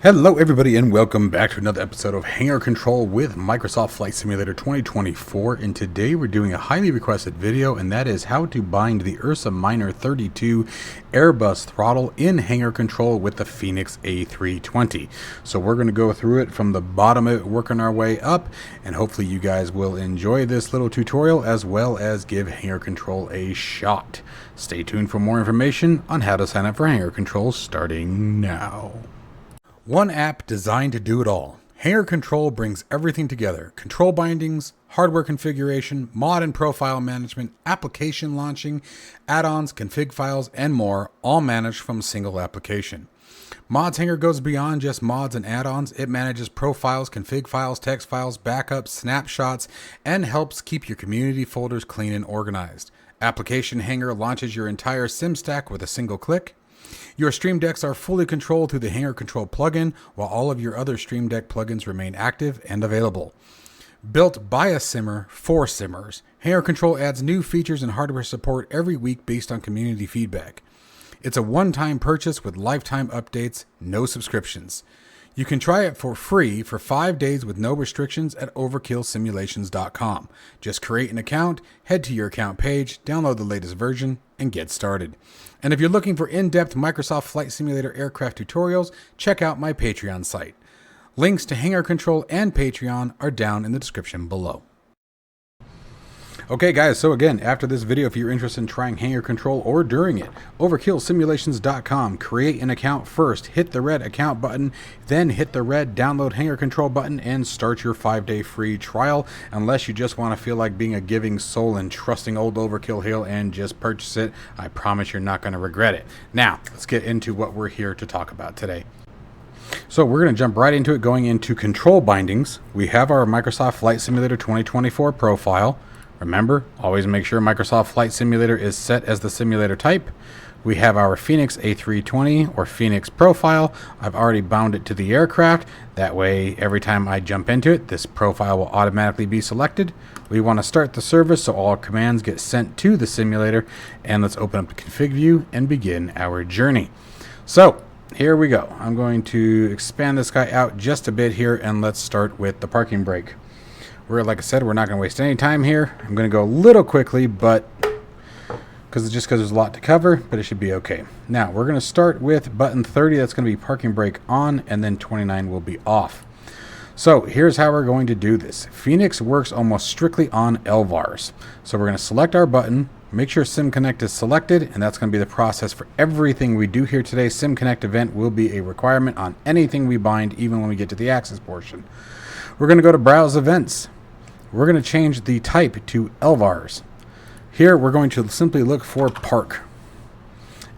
Hello everybody and welcome back to another episode of Hangar Control with Microsoft Flight Simulator 2024, and today we're doing a highly requested video, and that is how to bind the Ursa Minor 32 Airbus throttle in Hangar Control with the Fenix A320. So we're going to go through it from the bottom of it, working our way up, and hopefully you guys will enjoy this little tutorial as well as give Hangar Control a shot. Stay tuned for more information on how to sign up for Hangar Control starting now. One app designed to do it all. Hangar Control brings everything together. Control bindings, hardware configuration, mod and profile management, application launching, add-ons, config files, and more, all managed from a single application. Mods Hangar goes beyond just mods and add-ons. It manages profiles, config files, text files, backups, snapshots, and helps keep your community folders clean and organized. Application Hangar launches your entire sim stack with a single click. Your Stream Decks are fully controlled through the Hangar Control plugin, while all of your other Stream Deck plugins remain active and available. Built by a simmer for simmers, Hangar Control adds new features and hardware support every week based on community feedback. It's a one-time purchase with lifetime updates, no subscriptions. You can try it for free for 5 days with no restrictions at overkillsimulations.com. Just create an account, head to your account page, download the latest version, and get started. And if you're looking for in-depth Microsoft Flight Simulator aircraft tutorials, check out my Patreon site. Links to Hangar Control and Patreon are down in the description below. Okay guys, so again, after this video, if you're interested in trying Hangar Control or during it, overkillsimulations.com, create an account first, hit the red account button, then hit the red download Hangar Control button and start your 5-day free trial, unless you just want to feel like being a giving soul and trusting old Overkill Hill and just purchase it. I promise you're not going to regret it. Now, let's get into what we're here to talk about today. So we're going to jump right into it, going into control bindings. We have our Microsoft Flight Simulator 2024 profile. Remember, always make sure Microsoft Flight Simulator is set as the simulator type. We have our Fenix A320 or Fenix profile. I've already bound it to the aircraft. That way, every time I jump into it, this profile will automatically be selected. We want to start the service so all commands get sent to the simulator. And let's open up the config view and begin our journey. So here we go. I'm going to expand this guy out just a bit here, and let's start with the parking brake. Like I said, we're not going to waste any time here. I'm going to go a little quickly, but because there's a lot to cover, but it should be okay. Now, we're going to start with button 30. That's going to be parking brake on, and then 29 will be off. So here's how we're going to do this. Fenix works almost strictly on LVARs. So we're going to select our button, make sure Sim Connect is selected, and that's going to be the process for everything we do here today. Sim Connect event will be a requirement on anything we bind, even when we get to the access portion. We're going to go to Browse Events. We're going to change the type to LVARs. Here we're going to simply look for Park.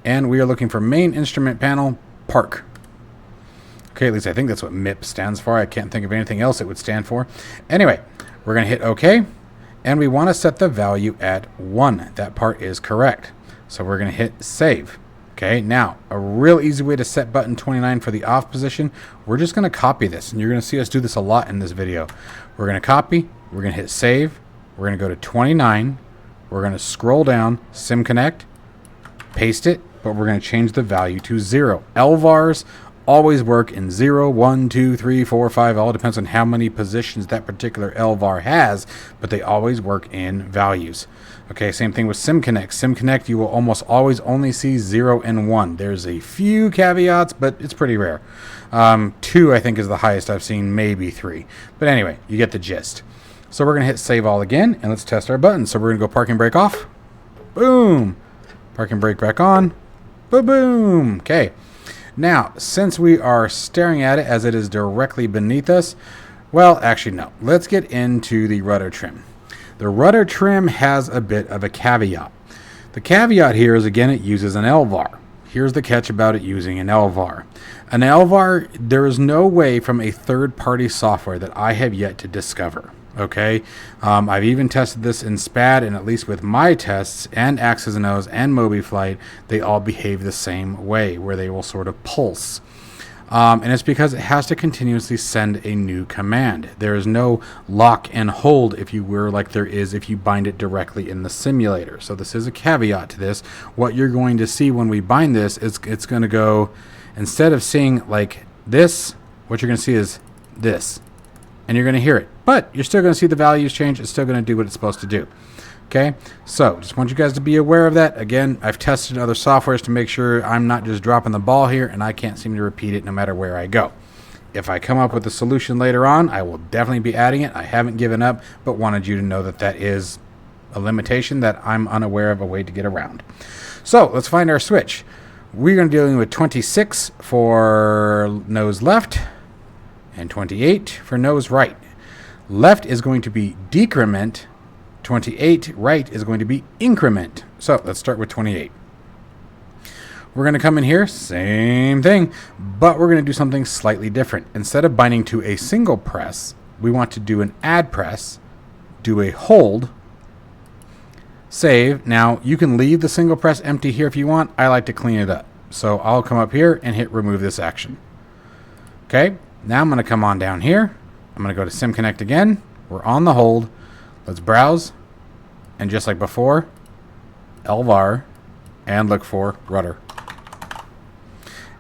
And we are looking for Main Instrument Panel, Park. Okay, at least I think that's what MIP stands for. I can't think of anything else it would stand for. Anyway, we're going to hit OK. And we want to set the value at 1. That part is correct. So we're going to hit Save. Okay, now, a real easy way to set button 29 for the off position, we're just going to copy this. And you're going to see us do this a lot in this video. We're going to copy, we're going to hit save, we're going to go to 29, we're going to scroll down, Sim Connect, paste it, but we're going to change the value to 0. LVARs always work in 0, 1, 2, 3, 4, 5, all depends on how many positions that particular LVAR has, but they always work in values. Okay, same thing with Sim Connect. Sim Connect, you will almost always only see 0 and 1. There's a few caveats, but it's pretty rare. 2, I think, is the highest I've seen, maybe 3. But anyway, you get the gist. So we're going to hit save all again, and let's test our buttons. So we're going to go parking brake off. Boom. Parking brake back on. Boom. Okay. Now, since we are staring at it as it is directly beneath us, well, actually, no. Let's get into the rudder trim. The rudder trim has a bit of a caveat. The caveat here is, again, it uses an LVAR. Here's the catch about it using an LVAR. An LVAR, there is no way from a third-party software that I have yet to discover. Okay, I've even tested this in SPAD, and at least with my tests and Axis and O's and MobiFlight, they all behave the same way, where they will sort of pulse. And it's because it has to continuously send a new command. There is no lock and hold, if you were, like there is if you bind it directly in the simulator. So this is a caveat to this. What you're going to see when we bind this is it's going to go, instead of seeing like this, what you're going to see is this. And you're going to hear it. But you're still going to see the values change. It's still going to do what it's supposed to do. Okay, so just want you guys to be aware of that. Again, I've tested other softwares to make sure I'm not just dropping the ball here and I can't seem to repeat it no matter where I go. If I come up with a solution later on, I will definitely be adding it. I haven't given up, but wanted you to know that that is a limitation that I'm unaware of a way to get around. So let's find our switch. We're going to be dealing with 26 for nose left and 28 for nose right. Left is going to be decrement. 28 right is going to be increment. So let's start with 28. We're going to come in here, same thing, but we're going to do something slightly different. Instead of binding to a single press, we want to do an add press, do a hold, save. Now you can leave the single press empty here if you want. I like to clean it up. So I'll come up here and hit remove this action. Okay, now I'm going to come on down here. I'm going to go to Sim Connect again. We're on the hold. Let's browse, and just like before, LVAR, and look for rudder.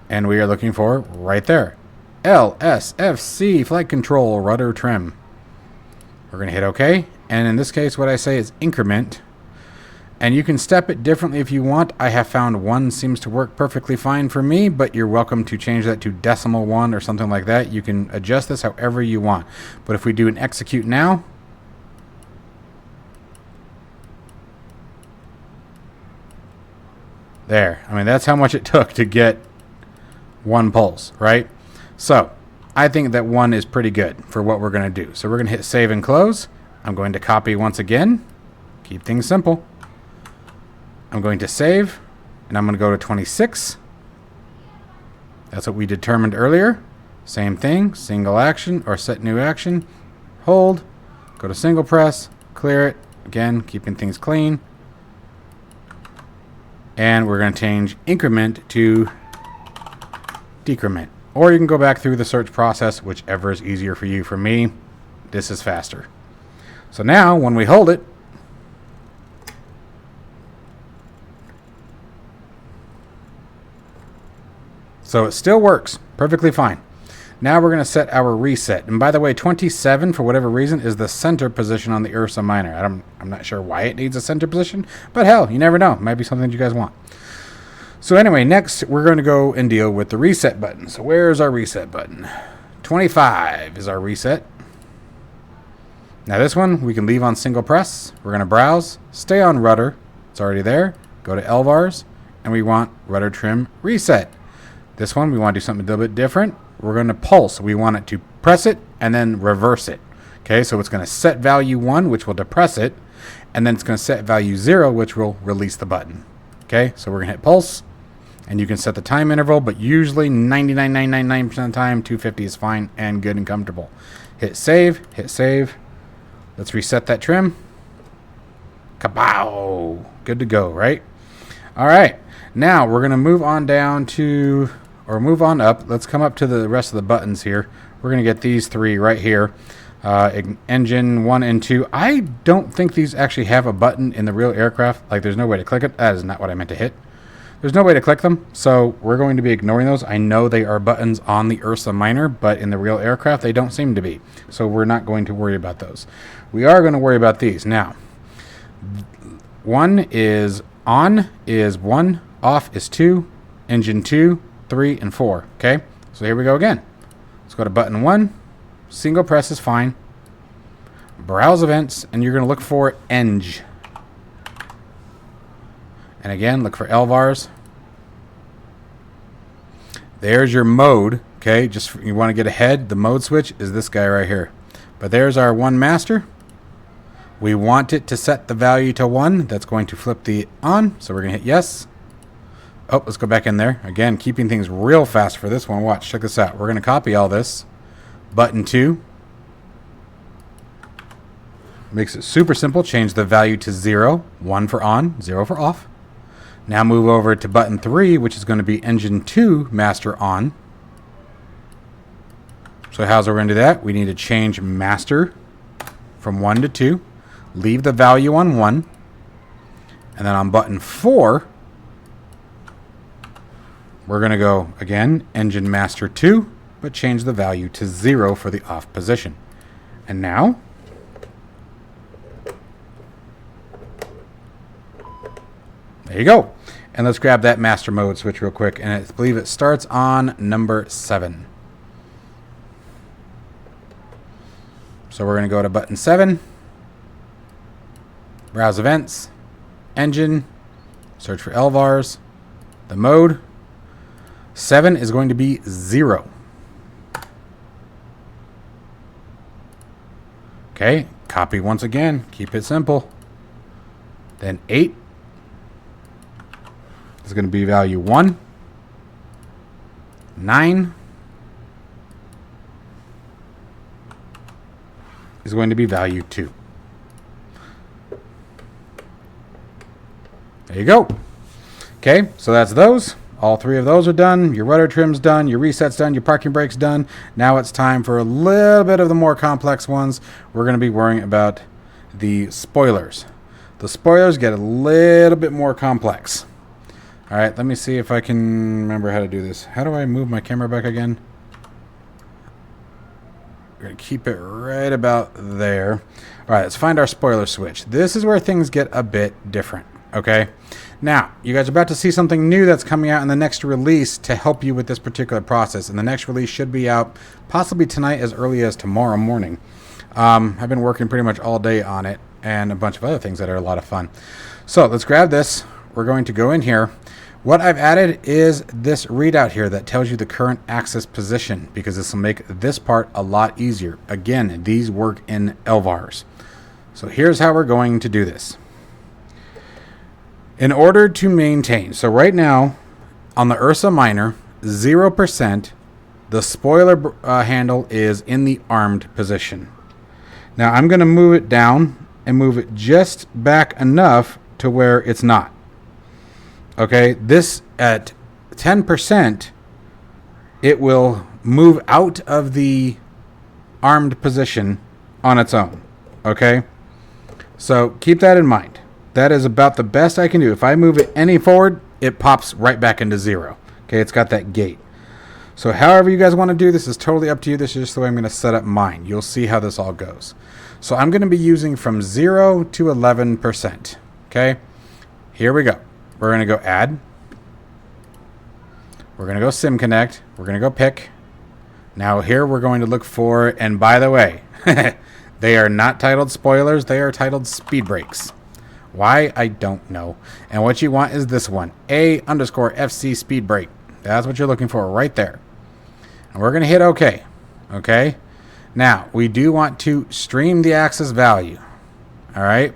And we are looking for right there, LSFC, flight control, rudder trim. We're going to hit OK, and in this case what I say is increment, and you can step it differently if you want. I have found 1 seems to work perfectly fine for me, but you're welcome to change that to decimal 1 or something like that. You can adjust this however you want, but if we do an execute now, there. I mean, that's how much it took to get 1 pulse, right? So I think that 1 is pretty good for what we're going to do. So we're going to hit save and close. I'm going to copy once again. Keep things simple. I'm going to save, and I'm going to go to 26. That's what we determined earlier. Same thing, single action or set new action. Hold, go to single press, clear it. Again, keeping things clean. And we're going to change increment to decrement. Or you can go back through the search process, whichever is easier for you. For me, this is faster. So now, when we hold it, so it still works perfectly fine. Now we're going to set our reset. And by the way, 27, for whatever reason, is the center position on the Ursa Minor. I'm not sure why it needs a center position, but hell, you never know. It might be something that you guys want. So anyway, next we're going to go and deal with the reset button. So where's our reset button? 25 is our reset. Now this one we can leave on single press. We're going to browse, stay on rudder. It's already there. Go to LVARs, and we want rudder trim reset. This one we want to do something a little bit different. We're going to pulse. We want it to press it and then reverse it. Okay, so it's going to set value 1, which will depress it, and then it's going to set value 0, which will release the button. Okay, so we're going to hit pulse, and you can set the time interval, but usually 99.999% of the time, 250 is fine and good and comfortable. Hit save, hit save. Let's reset that trim. Kapow! Good to go, right? All right, now we're going to move on down to, or move on up. Let's come up to the rest of the buttons here. We're going to get these 3 right here. Engine 1 and 2. I don't think these actually have a button in the real aircraft. Like, there's no way to click it. That is not what I meant to hit. There's no way to click them, so we're going to be ignoring those. I know they are buttons on the Ursa Minor, but in the real aircraft, they don't seem to be. So we're not going to worry about those. We are going to worry about these. Now, 1 is on is 1, off is 2, engine 2, 3, and 4. Okay, so here we go again. Let's go to button 1. Single press is fine. Browse events, and you're going to look for eng. And again, look for LVARs. There's your mode. Okay, just you want to get ahead. The mode switch is this guy right here. But there's our 1 master. We want it to set the value to 1. That's going to flip the on. So we're going to hit yes. Oh, let's go back in there. Again, keeping things real fast for this one. Watch, check this out. We're going to copy all this. Button 2. Makes it super simple. Change the value to 0. 1 for on, 0 for off. Now move over to button 3, which is going to be engine 2 master on. So how's we're going to do that? We need to change master from 1 to 2. Leave the value on 1. And then on button 4, we're going to go, again, engine master 2. but change the value to 0 for the off position. And now, there you go. And let's grab that master mode switch real quick. And I believe it starts on number 7. So we're going to go to button 7, browse events, engine, search for LVARs, the mode. 7 is going to be 0. Okay, copy once again, keep it simple. Then 8 is going to be value 1. 9 is going to be value 2. There you go. Okay, so that's those. All 3 of those are done. Your rudder trim's done. Your reset's done. Your parking brake's done. Now it's time for a little bit of the more complex ones. We're going to be worrying about the spoilers. The spoilers get a little bit more complex. All right, let me see if I can remember how to do this. How do I move my camera back again? We're going to keep it right about there. All right, let's find our spoiler switch. This is where things get a bit different, okay? Now, you guys are about to see something new that's coming out in the next release to help you with this particular process. And the next release should be out possibly tonight as early as tomorrow morning. I've been working pretty much all day on it and a bunch of other things that are a lot of fun. So let's grab this. We're going to go in here. What I've added is this readout here that tells you the current axis position because this will make this part a lot easier. Again, these work in LVARs. So here's how we're going to do this. In order to maintain, so right now on the Ursa Minor, 0%, the spoiler handle is in the armed position. Now I'm going to move it down and move it just back enough to where it's not. Okay, this at 10%, it will move out of the armed position on its own. Okay, so keep that in mind. That is about the best I can do. If I move it any forward, it pops right back into 0. Okay, it's got that gate. So however you guys want to do this is totally up to you. This is just the way I'm going to set up mine. You'll see how this all goes. So I'm going to be using from 0 to 11%. Okay, here we go. We're going to go add. We're going to go sim connect. We're going to go pick. Now here we're going to look for, and by the way, they are not titled spoilers. They are titled speed brakes. Why? I don't know. And what you want is this one, A_FC speed brake. That's what you're looking for right there. And we're going to hit OK. Okay. Now we do want to stream the axis value. All right.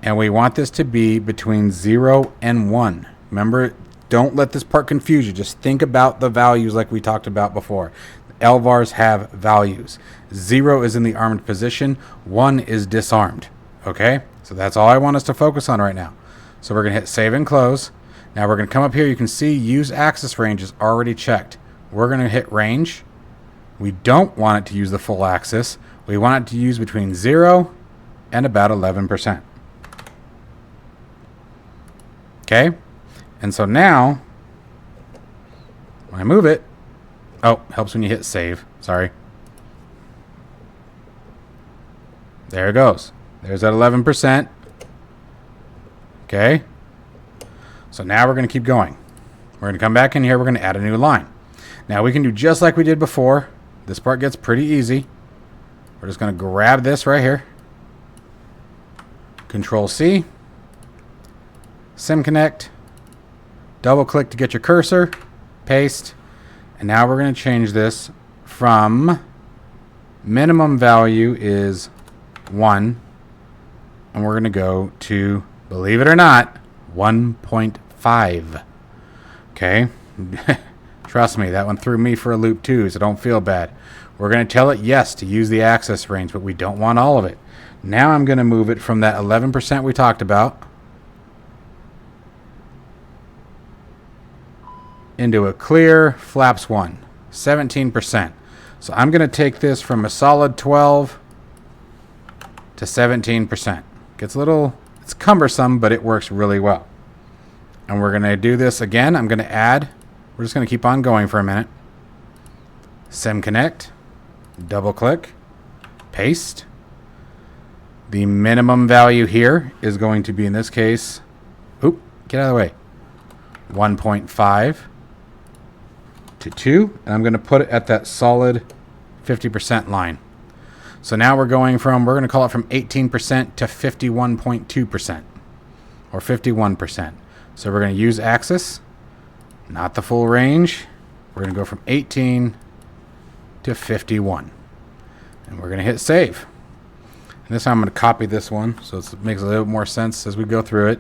And we want this to be between 0 and 1. Remember, don't let this part confuse you. Just think about the values like we talked about before. LVARs have values. 0 is in the armed position. 1 is disarmed. Okay? So that's all I want us to focus on right now. So we're going to hit save and close. Now we're going to come up here. You can see use axis range is already checked. We're going to hit range. We don't want it to use the full axis. We want it to use between 0 and about 11%. Okay, and so now when I move it, oh, helps when you hit save. Sorry. There it goes. There's that 11%. Okay, so now we're going to keep going. We're going to come back in here. We're going to add a new line. Now we can do just like we did before. This part gets pretty easy. We're just going to grab this right here. Control C. Sim connect, double click to get your cursor, paste, and now we're going to change this from minimum value is 1, and we're going to go to, believe it or not, 1.5. Okay, trust me, that one threw me for a loop too, so don't feel bad. We're going to tell it yes to use the access range, but we don't want all of it. Now I'm going to move it from that 11% we talked about into a clear flaps 1, 17%. So I'm going to take this from a solid 12 to 17%. Gets a little, it's cumbersome, but it works really well. And we're going to do this again. I'm going to add, we're just going to keep on going for a minute. sim connect, double click, paste. The minimum value here is going to be, in this case, get out of the way, 1.5 to 2, and I'm going to put it at that solid 50% line. So now we're going from, we're going to call it from 18% to 51.2%, or 51%. So we're going to use axis, not the full range. We're going to go from 18 to 51. And we're going to hit save. And this time I'm going to copy this one so it makes a little more sense as we go through it.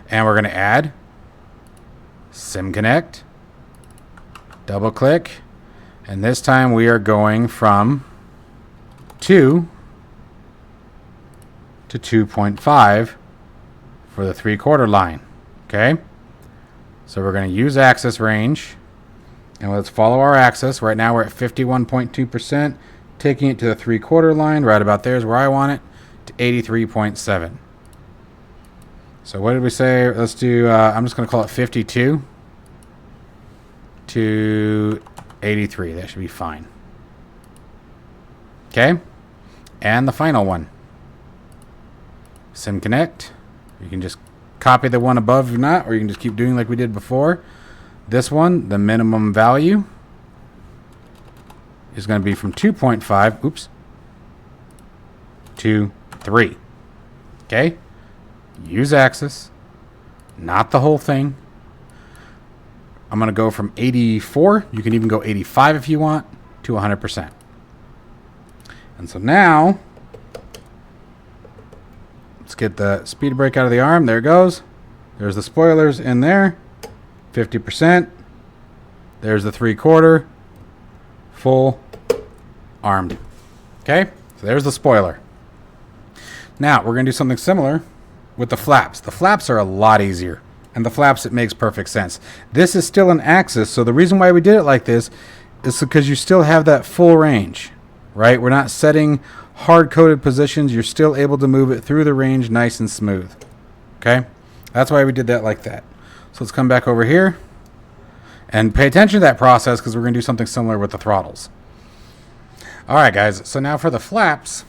And we're going to add sim connect, double click, and this time we are going from 2 to 2.5 for the 3/4 line. Okay? So we're going to use axis range, and let's follow our axis. Right now we're at 51.2%, taking it to the 3/4 line. Right about there is where I want it, to 83.7. So what did we say? Let's do, I'm just going to call it 52 to 83. That should be fine. Okay? And the final one. Sim connect. You can just copy the one above if not, or you can just keep doing like we did before. This one, the minimum value is going to be from 2.5, to 3. Okay? Use axis, not the whole thing. I'm going to go from 84, you can even go 85 if you want, to 100%. And so now, let's get the speed brake out of the arm. There it goes. There's the spoilers in there. 50%. There's the 3/4. Full armed. Okay? So there's the spoiler. Now, we're going to do something similar with the flaps. The flaps are a lot easier. And the flaps, it makes perfect sense. This is still an axis, so the reason why we did it like this is because you still have that full range, right? We're not setting hard-coded positions. You're still able to move it through the range nice and smooth. Okay? That's why we did that like that. So let's come back over here and pay attention to that process because we're going to do something similar with the throttles. All right, guys. So now for the flaps,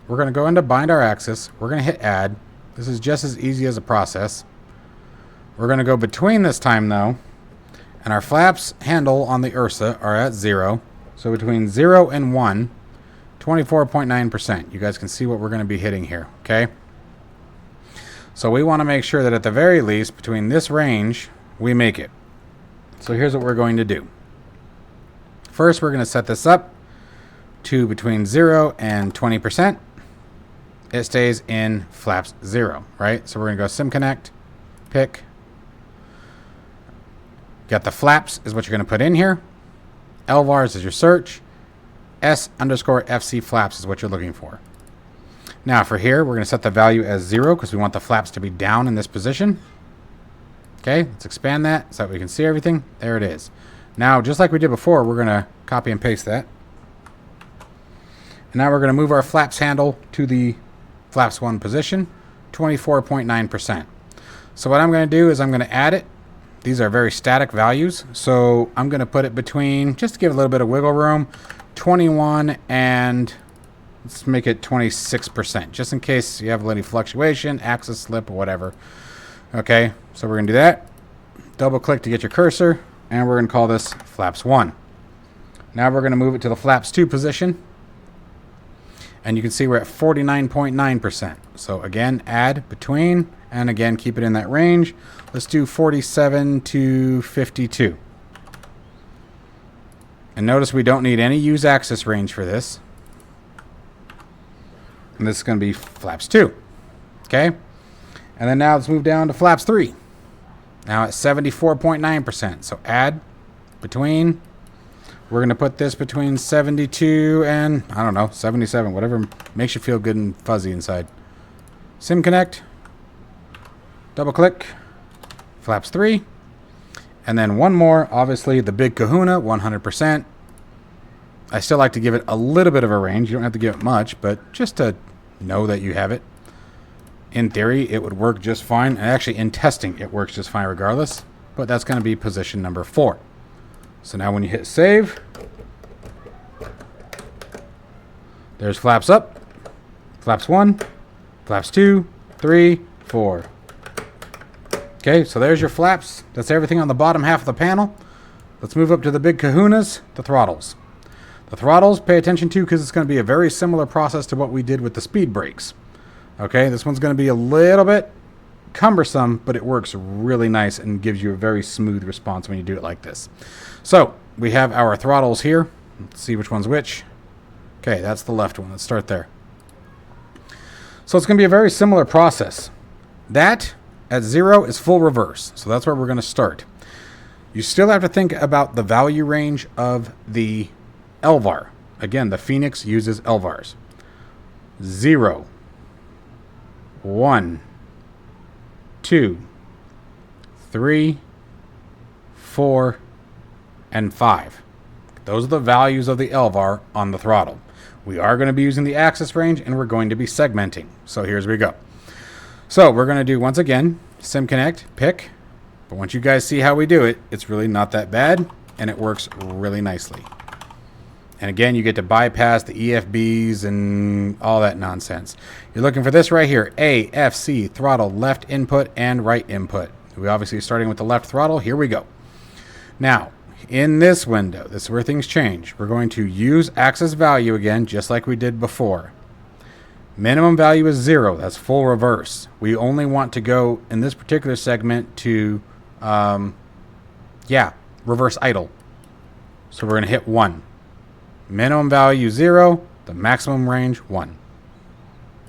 we're going to go into bind our axis. We're going to hit add. This is just as easy as a process. We're going to go between this time, though, and our flaps handle on the Ursa are at 0. So between 0 and 1, 24.9%. You guys can see what we're going to be hitting here, okay? So we want to make sure that at the very least, between this range, we make it. So here's what we're going to do. First, we're going to set this up to between 0 and 20%. It stays in flaps 0, right? So we're going to go sim connect, pick. Got the flaps is what you're going to put in here. LVARs is your search. S_FC flaps is what you're looking for. Now for here, we're going to set the value as 0 because we want the flaps to be down in this position. Okay, let's expand that so that we can see everything. There it is. Now, just like we did before, we're going to copy and paste that. And now we're going to move our flaps handle to the flaps 1 position, 24.9%. So what I'm going to do is I'm going to add it. These are very static values, so I'm going to put it between, just to give a little bit of wiggle room, 21 and let's make it 26%, just in case you have any fluctuation, axis slip, or whatever. Okay, so we're going to do that. Double click to get your cursor, and we're going to call this flaps 1. Now we're going to move it to the flaps 2 position, and you can see we're at 49.9%. So again, add between, and again, keep it in that range. Let's do 47 to 52. And notice we don't need any use axis range for this. And this is going to be flaps 2. Okay? And then now let's move down to flaps 3. Now at 74.9%. So add between. We're going to put this between 72 and, I don't know, 77. Whatever makes you feel good and fuzzy inside. Sim connect. Double click. Flaps 3. And then one more, obviously the big kahuna, 100%. I still like to give it a little bit of a range. You don't have to give it much, but just to know that you have it. In theory, it would work just fine. And actually, in testing, it works just fine regardless. But that's going to be position number 4. So now when you hit save, There's flaps up, flaps 1, flaps 2, 3, 4. Okay, so there's your flaps. That's everything on the bottom half of the panel. Let's move up to the big kahunas, the throttles. The throttles, pay attention to because it's going to be a very similar process to what we did with the speed brakes. Okay, this one's going to be a little bit cumbersome, but it works really nice and gives you a very smooth response when you do it like this. So, we have our throttles here. Let's see which one's which. Okay, that's the left one. Let's start there. So it's going to be a very similar process. That, at 0, is full reverse. So that's where we're going to start. You still have to think about the value range of the LVAR. Again, the Fenix uses LVARs. 0, 1, 2, 3, 4, and 5. Those are the values of the LVAR on the throttle. We are going to be using the axis range, and we're going to be segmenting. So here's we go. So we're going to do, once again, SimConnect, pick. But once you guys see how we do it, it's really not that bad, and it works really nicely. And again, you get to bypass the EFBs and all that nonsense. You're looking for this right here, A, F, C, throttle, left input, and right input. We obviously starting with the left throttle. Here we go. Now, in this window, this is where things change. We're going to use axis value again, just like we did before. Minimum value is 0. That's full reverse. We only want to go, in this particular segment, to, reverse idle. So we're going to hit 1. Minimum value 0. The maximum range 1.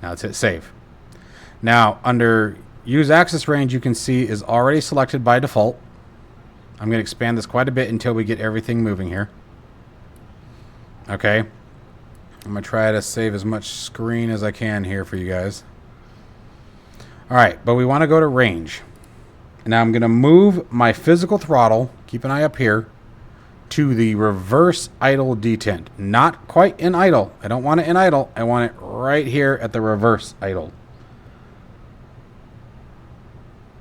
Now let's hit save. Now, under use axis range, you can see is already selected by default. I'm going to expand this quite a bit until we get everything moving here. Okay. I'm going to try to save as much screen as I can here for you guys. Alright, but we want to go to range. Now I'm going to move my physical throttle, keep an eye up here, to the reverse idle detent. Not quite in idle. I don't want it in idle. I want it right here at the reverse idle.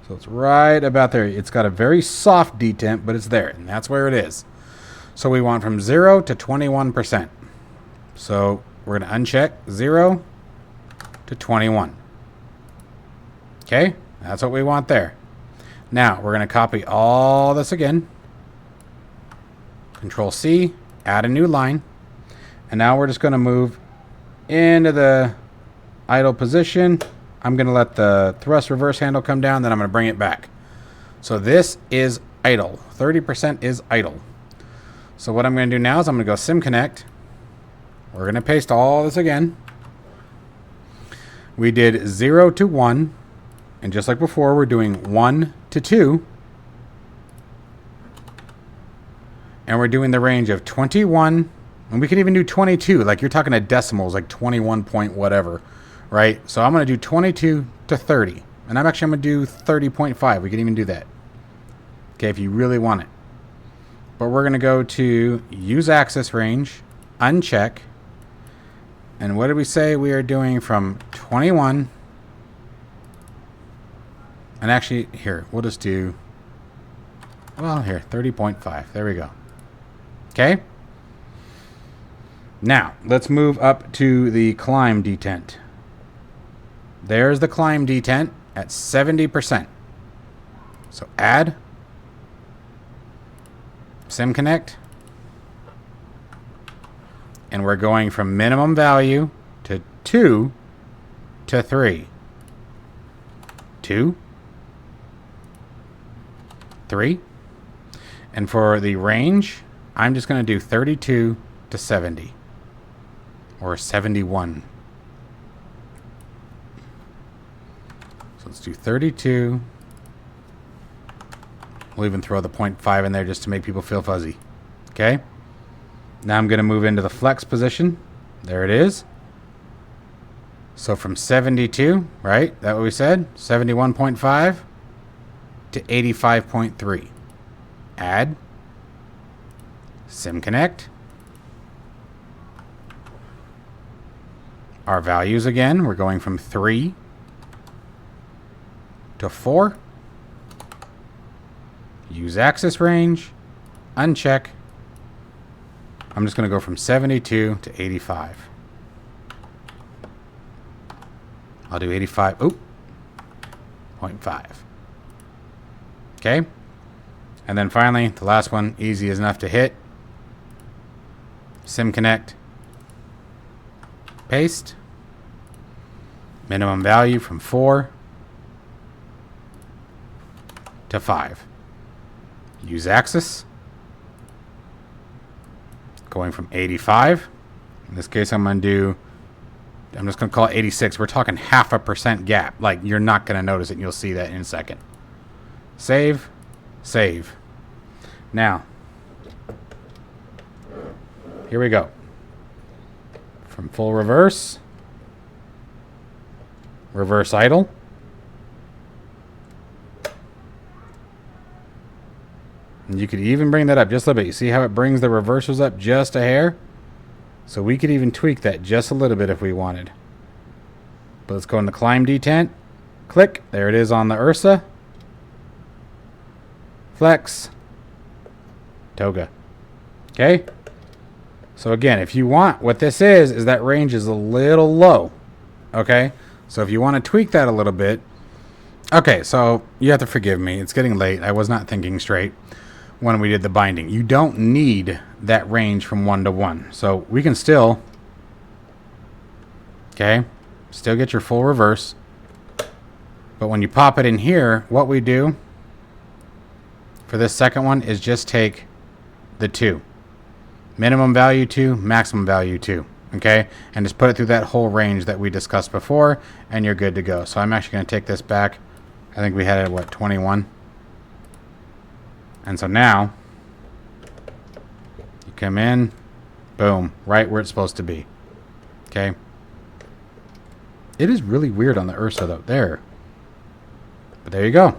So it's right about there. It's got a very soft detent, but it's there, and that's where it is. So we want from 0 to 21%. So we're going to uncheck 0 to 21. Okay, that's what we want there. Now we're going to copy all this again. Control C, add a new line. And now we're just going to move into the idle position. I'm going to let the thrust reverse handle come down, then I'm going to bring it back. So this is idle. 30% is idle. So what I'm going to do now is I'm going to go SimConnect. We're going to paste all this again. We did 0 to 1. And just like before, we're doing 1 to 2. And we're doing the range of 21. And we can even do 22. Like you're talking at decimals, like 21 point whatever. Right? So I'm going to do 22 to 30. And I'm going to do 30.5. We can even do that. Okay, if you really want it. But we're going to go to use axis range, uncheck. And what did we say? We are doing from 21. And actually, here, we'll just do, well, here, 30.5. There we go. Okay. Now, let's move up to the climb detent. There's the climb detent at 70%. So add, SimConnect, and we're going from minimum value to 2 to 3. 2, 3. And for the range, I'm just going to do 32 to 70. Or 71. So let's do 32. We'll even throw the 0.5 in there just to make people feel fuzzy. Okay? Now I'm going to move into the flex position. There it is. So from 72, right? That what we said? 71.5 to 85.3. Add. SimConnect. Our values again, we're going from 3 to 4. Use axis range. Uncheck. I'm just going to go from 72 to 85. I'll do 85. Oop. 0.5. Okay. And then finally, the last one, easy as enough to hit. Sim connect. Paste. Minimum value from 4 to 5. Use axis. Going from 85. In this case, I'm just going to call it 86. We're talking 0.5% gap. Like, you're not going to notice it, and you'll see that in a second. Save. Save. Now, here we go. From full reverse. Reverse idle. And you could even bring that up just a little bit. You see how it brings the reversers up just a hair? So we could even tweak that just a little bit if we wanted. But let's go into climb detent. Click. There it is on the Ursa. Flex. Toga. Okay? So again, if you want, what this is that range is a little low. Okay? So if you want to tweak that a little bit. Okay, so you have to forgive me. It's getting late. I was not thinking straight when we did the binding. You don't need that range from 1 to 1. So we can still, okay, still get your full reverse. But when you pop it in here, what we do for this second one is just take the 2. Minimum value 2, maximum value 2. Okay? And just put it through that whole range that we discussed before, and you're good to go. So I'm actually going to take this back. I think we had it at, what, 21? And so now, you come in, boom, right where it's supposed to be. Okay? It is really weird on the Ursa, though. There. But there you go.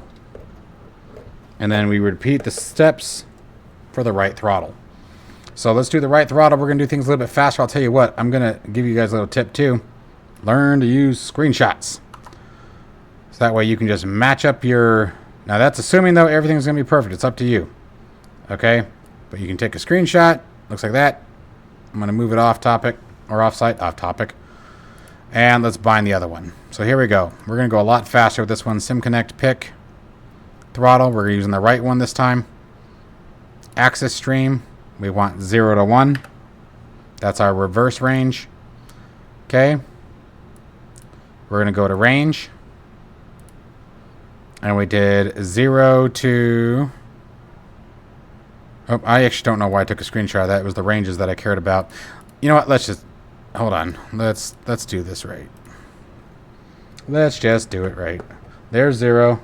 And then we repeat the steps for the right throttle. So let's do the right throttle. We're going to do things a little bit faster. I'll tell you what, I'm going to give you guys a little tip, too. Learn to use screenshots. So that way you can just match up your... Now that's assuming, though, everything's going to be perfect. It's up to you. Okay? But you can take a screenshot. Looks like that. I'm going to move it off topic. Or off site. Off topic. And let's bind the other one. So here we go. We're going to go a lot faster with this one. Sim connect, pick. Throttle. We're using the right one this time. Axis stream. We want 0 to 1. That's our reverse range. Okay? We're going to go to range. And we did 0 to... Oh, I actually don't know why I took a screenshot of that. It was the ranges that I cared about. You know what? Let's just... Hold on. Let's do this right. Let's just do it right. There's 0.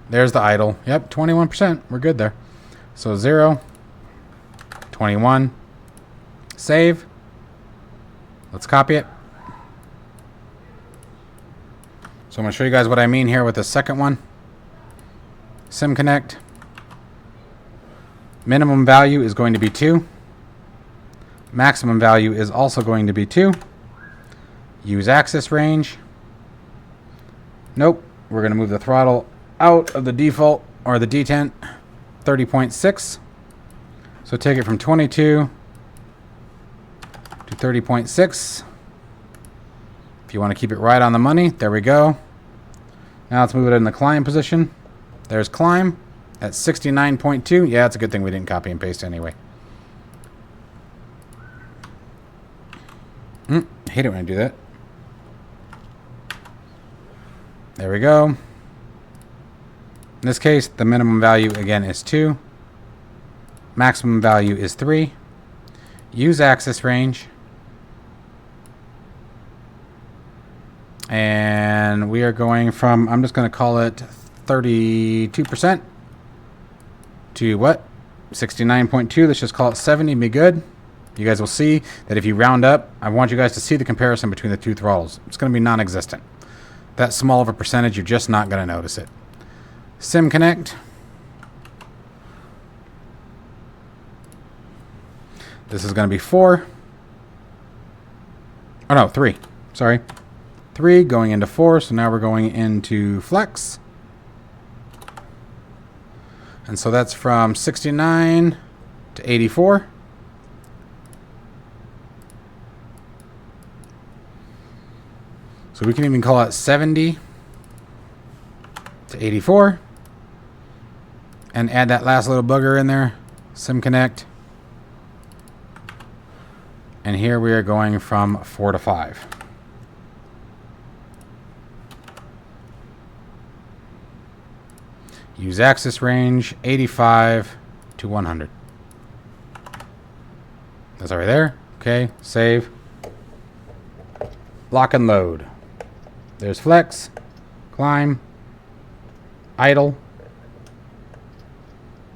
There's the idle. Yep, 21%. We're good there. So 0. 21. Save. Let's copy it. So I'm going to show you guys what I mean here with the second one. Sim connect. Minimum value is going to be 2. Maximum value is also going to be 2. Use axis range. Nope. We're going to move the throttle out of the default or the detent. 30.6. So take it from 22 to 30.6. If you want to keep it right on the money, there we go. Now let's move it in the climb position. There's climb at 69.2. Yeah, it's a good thing we didn't copy and paste anyway. Hate it when I do that. There we go. In this case, the minimum value again is 2. Maximum value is 3. Use axis range. And we are going from, I'm just going to call it 32% to what? 69.2. Let's just call it 70. Be good. You guys will see that if you round up, I want you guys to see the comparison between the two throttles. It's going to be non-existent. That small of a percentage, you're just not going to notice it. Sim connect. This is going to be 4. Oh no, 3. Sorry. 3 going into 4. So now we're going into flex. And so that's from 69 to 84. So we can even call it 70 to 84. And add that last little bugger in there. Sim connect. And here we are going from 4 to 5. Use axis range 85 to 100. That's already there. Okay, save. Lock and load. There's flex, climb, idle,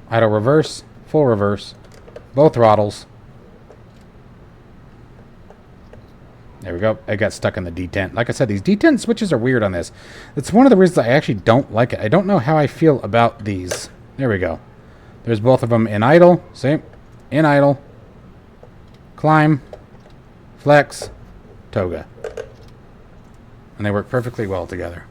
idle reverse, full reverse, both throttles. There we go. I got stuck in the detent. Like I said, these detent switches are weird on this. It's one of the reasons I actually don't like it. I don't know how I feel about these. There we go. There's both of them in idle. Same. In idle. Climb. Flex. Toga. And they work perfectly well together.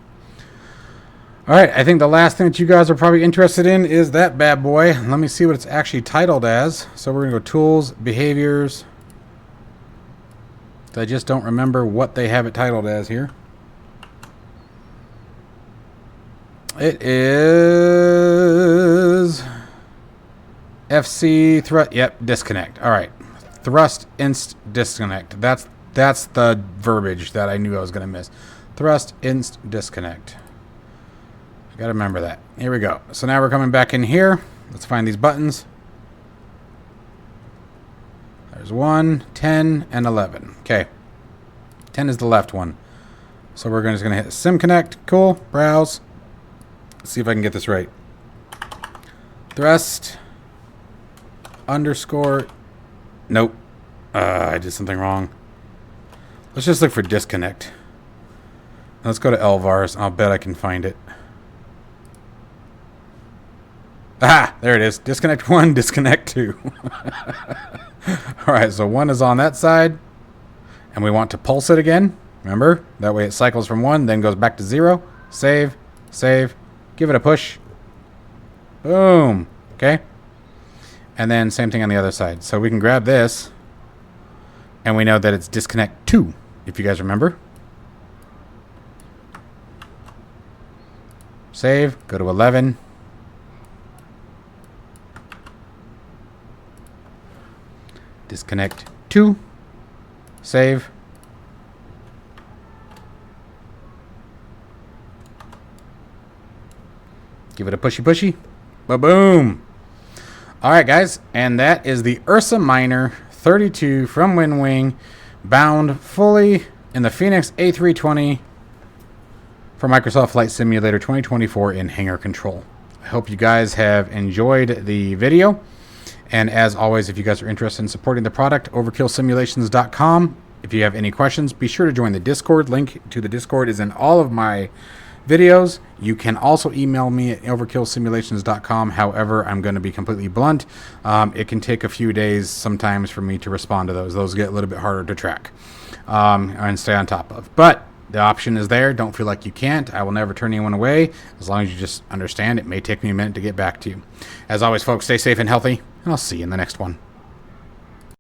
Alright, I think the last thing that you guys are probably interested in is that bad boy. Let me see what it's actually titled as. So we're going to go Tools, Behaviors. I just don't remember what they have it titled as here. It is FC thrust. Yep, disconnect. All right, thrust inst disconnect. That's the verbiage that I knew I was going to miss. Thrust inst disconnect. I got to remember that. Here we go. So now we're coming back in here. Let's find these buttons. There's 1, 10, and 11. Okay. 10 is the left one. So we're just going to hit Sim Connect. Cool. Browse. Let's see if I can get this right. Thrust. Underscore. Nope. I did something wrong. Let's just look for disconnect. Let's go to LVARs. I'll bet I can find it. Ah, there it is. Disconnect 1, disconnect 2. Alright, so 1 is on that side. And we want to pulse it again. Remember? That way it cycles from 1, then goes back to 0. Save. Save. Give it a push. Boom. Okay. And then same thing on the other side. So we can grab this. And we know that it's disconnect 2, if you guys remember. Save. Go to 11. Disconnect 2. Save. Give it a pushy. Ba-boom. Alright, guys. And that is the Ursa Minor 32 from WinWing, bound fully in the Fenix A320 for Microsoft Flight Simulator 2024 in Hangar Control. I hope you guys have enjoyed the video. And as always, if you guys are interested in supporting the product, overkillsimulations.com. If you have any questions, be sure to join the Discord. Link to the Discord is in all of my videos. You can also email me at overkillsimulations.com. However, I'm going to be completely blunt. It can take a few days sometimes for me to respond to those. Those get a little bit harder to track and stay on top of. But the option is there. Don't feel like you can't. I will never turn anyone away as long as you just understand it may take me a minute to get back to you. As always, folks, stay safe and healthy, and I'll see you in the next one.